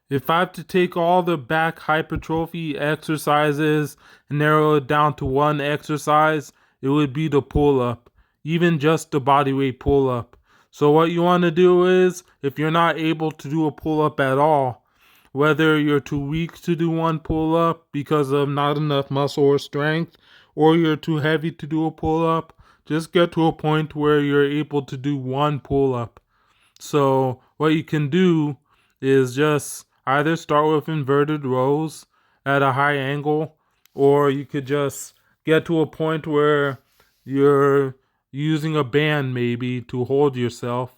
If I have to take all the back hypertrophy exercises and narrow it down to one exercise, it would be the pull up, even just the bodyweight pull up. So, what you want to do is, if you're not able to do a pull up at all, whether you're too weak to do one pull up because of not enough muscle or strength, or you're too heavy to do a pull up, just get to a point where you're able to do one pull up. So what you can do is just either start with inverted rows at a high angle, or you could just get to a point where you're using a band maybe to hold yourself,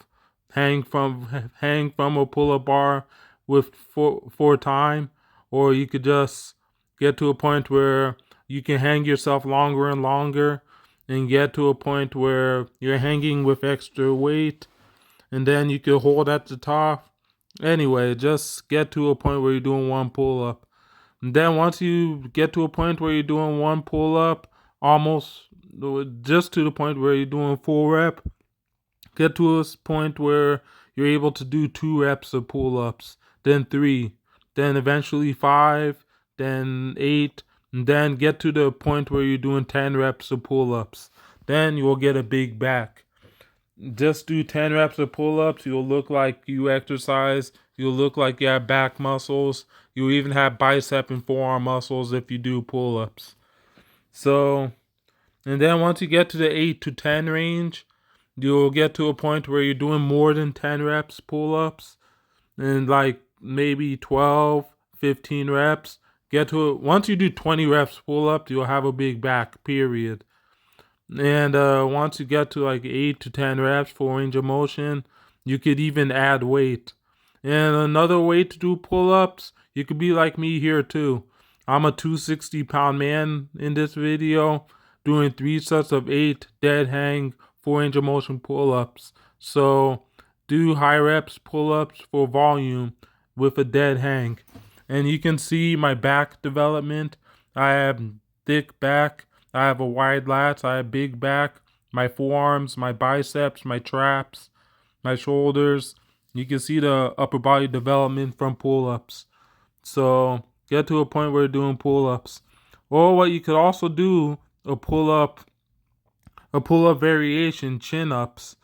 hang from a pull-up bar with for time, or you could just get to a point where you can hang yourself longer and longer, and get to a point where you're hanging with extra weight, and then you can hold at the top. Anyway, just get to a point where you're doing one pull up. And then once you get to a point where you're doing one pull up, almost just to the point where you're doing full rep, get to a point where you're able to do 2 reps of pull ups, then 3, then eventually 5, then 8, and then get to the point where you're doing 10 reps of pull ups. Then you will get a big back. Just do 10 reps of pull-ups. You'll look like you exercise. You'll look like you have back muscles. You'll even have bicep and forearm muscles if you do pull-ups. So, and then once you get to the 8 to 10 range, you'll get to a point where you're doing more than 10 reps pull-ups, and like maybe 12, 15 reps. Get to it. Once you do 20 reps pull-ups, you'll have a big back, period. And once you get to like 8 to 10 reps for range of motion, you could even add weight. And another way to do pull-ups, you could be like me here too. I'm a 260-pound man in this video, doing 3 sets of 8 dead hang full range of motion pull-ups. So do high reps pull-ups for volume with a dead hang. And you can see my back development. I have thick back. I have a wide lats. I have big back. My forearms, my biceps, my traps, my shoulders. You can see the upper body development from pull-ups. So get to a point where you're doing pull-ups. Or what you could also do, a pull-up variation, chin-ups.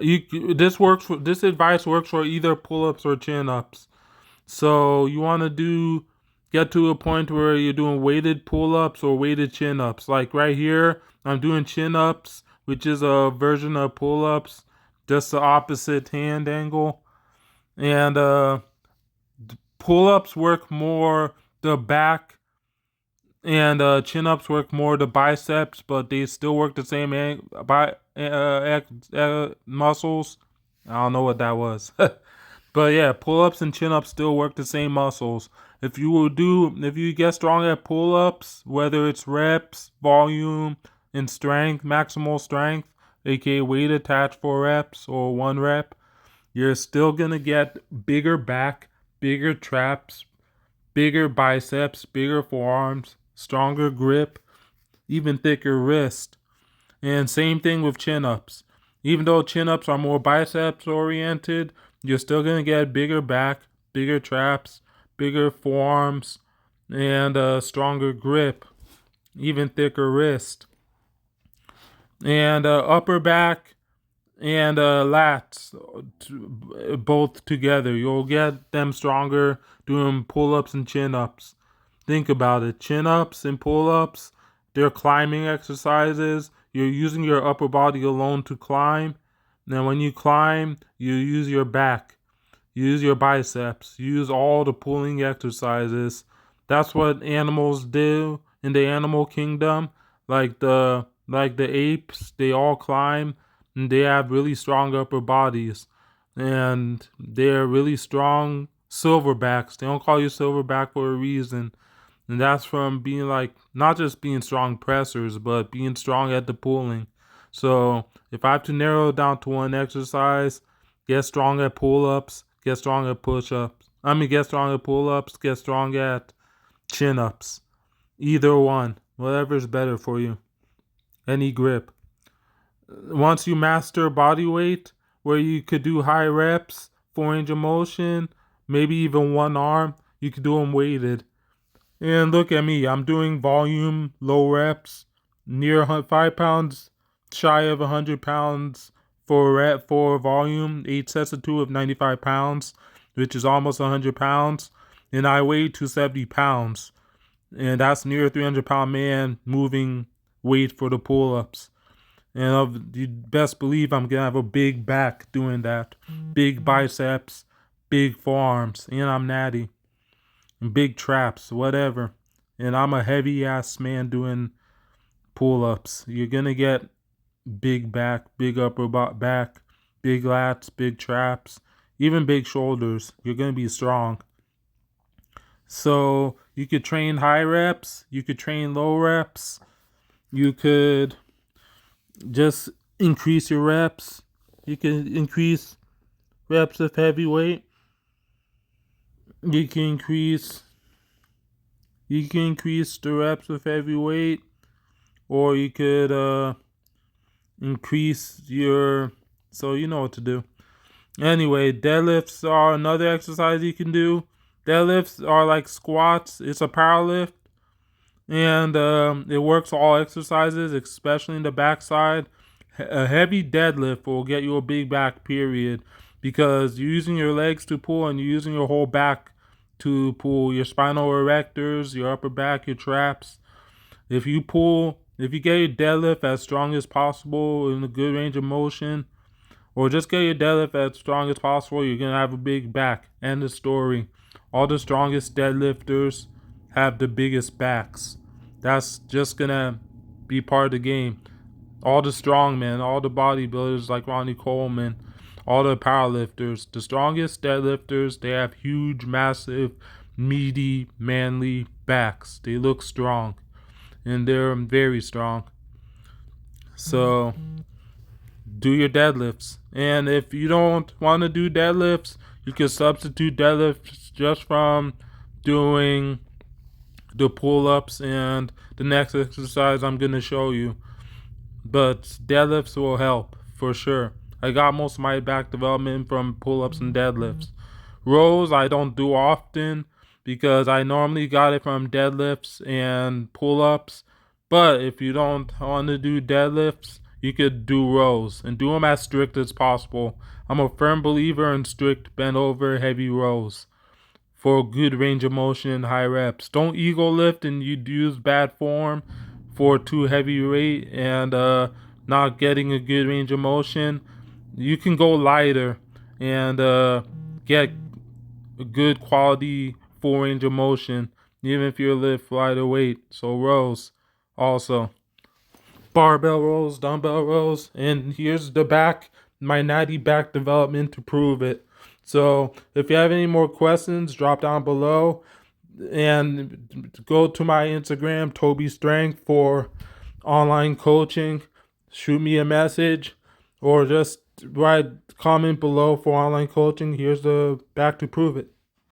This advice works for either pull-ups or chin-ups. So you want to get to a point where you're doing weighted pull-ups or weighted chin-ups. Like right here, I'm doing chin-ups, which is a version of pull-ups, just the opposite hand angle. And pull-ups work more the back, and chin-ups work more the biceps, but they still work the same muscles. I don't know what that was. But yeah, pull-ups and chin-ups still work the same muscles. If you get strong at pull-ups, whether it's reps, volume, and strength, maximal strength, aka weight attached for reps or 1 rep, you're still gonna get bigger back, bigger traps, bigger biceps, bigger forearms, stronger grip, even thicker wrist. And same thing with chin-ups. Even though chin-ups are more biceps oriented, you're still going to get bigger back, bigger traps, bigger forearms, and a stronger grip, even thicker wrist. And upper back and lats, both together. You'll get them stronger doing pull-ups and chin-ups. Think about it. Chin-ups and pull-ups, they're climbing exercises. You're using your upper body alone to climb. Now, when you climb, you use your back, you use your biceps, you use all the pulling exercises. That's what animals do in the animal kingdom. Like the apes, they all climb, and they have really strong upper bodies, and they're really strong silverbacks. They don't call you silverback for a reason. And that's from being like, not just being strong pressers, but being strong at the pulling. So if I have to narrow it down to one exercise, get strong at pull-ups, get strong at push-ups. Get strong at pull-ups, get strong at chin-ups. Either one, whatever's better for you. Any grip. Once you master body weight, where you could do high reps, full range of motion, maybe even one arm. You could do them weighted. And look at me, I'm doing volume, low reps, near 5 pounds, shy of 100 pounds for rep for volume, 8 sets of 2 of 95 pounds, which is almost 100 pounds. And I weigh 270 pounds. And that's near a 300-pound man moving weight for the pull-ups. And you best believe I'm going to have a big back doing that. Big biceps, big forearms, and I'm natty. And big traps, whatever. And I'm a heavy ass man doing pull-ups. You're going to get big back, big upper back, big lats, big traps, even big shoulders. You're going to be strong. So you could train high reps, you could train low reps, you could just increase your reps. You can increase reps of heavy weight. You can increase the reps of heavy weight, or you could increase your, so you know what to do. Anyway, deadlifts are another exercise you can do. Deadlifts are like squats. It's a power lift, and it works all exercises, especially in the backside. A heavy deadlift will get you a big back, period, because you're using your legs to pull and you're using your whole back to pull your spinal erectors, your upper back, your traps. If you get your deadlift as strong as possible in a good range of motion, or just get your deadlift as strong as possible, you're going to have a big back. End of story. All the strongest deadlifters have the biggest backs. That's just going to be part of the game. All the strongmen, all the bodybuilders like Ronnie Coleman, all the powerlifters, the strongest deadlifters, they have huge, massive, meaty, manly backs. They look strong, and they're very strong. So do your deadlifts. And if you don't want to do deadlifts, you can substitute deadlifts just from doing the pull-ups and the next exercise I'm going to show you. But deadlifts will help for sure. I got most of my back development from pull-ups and deadlifts. Rows I don't do often because I normally got it from deadlifts and pull-ups. But if you don't want to do deadlifts, you could do rows and do them as strict as possible. I'm a firm believer in strict bent over heavy rows for good range of motion, high reps. Don't ego lift and you use bad form for too heavy weight and not getting a good range of motion. You can go lighter and get a good quality full range of motion, even if you lift lighter weight. So rows also. Barbell rows, dumbbell rows, and here's the back, my natty back development to prove it. So if you have any more questions, drop down below and go to my Instagram, Toby Strength, for online coaching. Shoot me a message or just write comment below for online coaching. Here's the back to prove it.